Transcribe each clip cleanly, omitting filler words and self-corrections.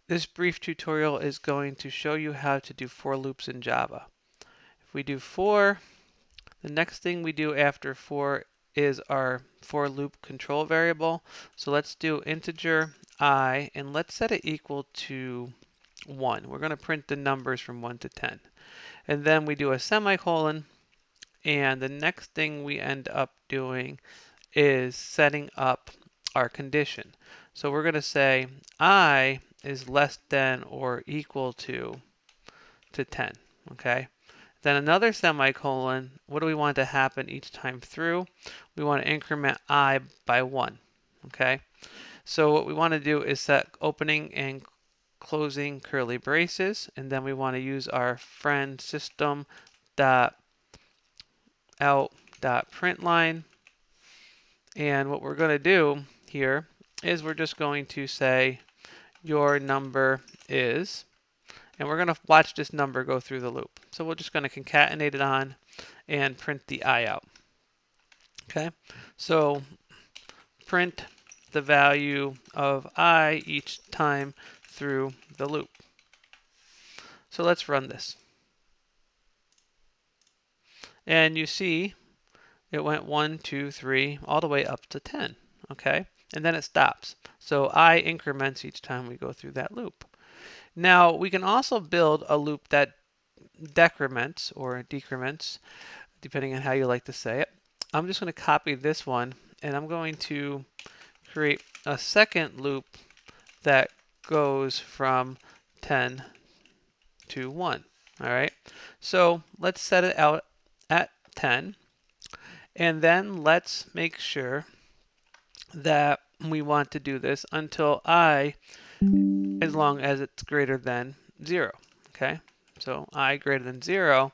This brief tutorial is going to show you how to do for loops in Java. If we do for, the next thing we do after for is our for loop control variable. So let's do integer I, and let's set it equal to 1. We're going to print the numbers from 1 to 10. And then we do a semicolon, and the next thing we end up doing is setting up our condition. So we're going to say I is less than or equal to 10, okay? Then another semicolon, what do we want to happen each time through? We want to increment I by 1, okay? So what we want to do is set opening and closing curly braces, and then we want to use our friend system dot out dot println. And what we're going to do here is we're just going to say your number is, and we're going to watch this number go through the loop. So we're just going to concatenate it on and print the I out. Okay, so print the value of I each time through the loop. So let's run this. And you see it went 1, 2, 3, all the way up to 10. Okay, and then it stops. So I increments each time we go through that loop. Now we can also build a loop that decrements or decrements, depending on how you like to say it. I'm just going to copy this one, and I'm going to create a second loop that goes from 10 to 1. All right, so let's set it out at 10, and then let's make sure that we want to do this until I, as long as it's greater than 0. Okay, so I greater than 0,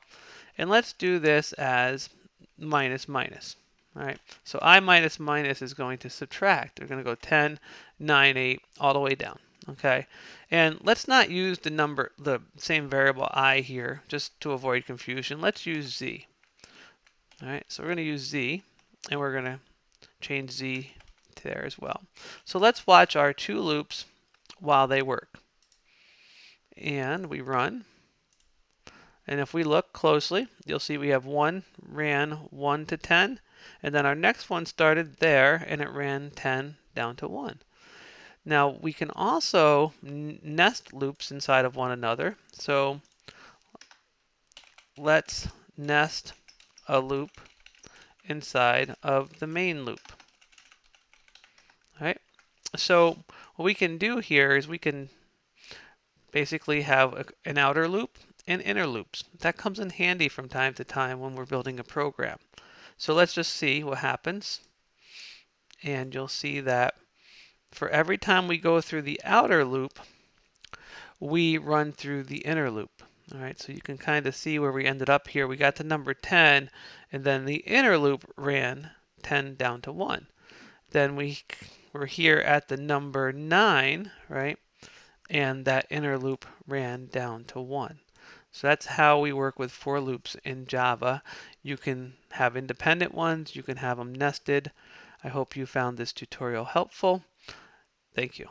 and let's do this as minus minus. All right, so I minus minus is going to subtract. We're going to go 10, 9, 8, all the way down. Okay, and let's not use the same variable I here, just to avoid confusion. Let's use Z. All right, so we're going to use Z, and we're going to change Z to there as well. So let's watch our two loops while they work. And we run. And if we look closely, you'll see we have one ran 1 to 10, and then our next one started there, and it ran 10 down to 1. Now we can also nest loops inside of one another. So let's nest a loop inside of the main loop. All right. So what we can do here is we can basically have an outer loop and inner loops. That comes in handy from time to time when we're building a program. So let's just see what happens. And you'll see that for every time we go through the outer loop, we run through the inner loop. All right, so you can kind of see where we ended up here. We got to number 10, and then the inner loop ran 10 down to 1. Then we're here at the number 9, right? And that inner loop ran down to 1. So that's how we work with for loops in Java. You can have independent ones, you can have them nested. I hope you found this tutorial helpful. Thank you.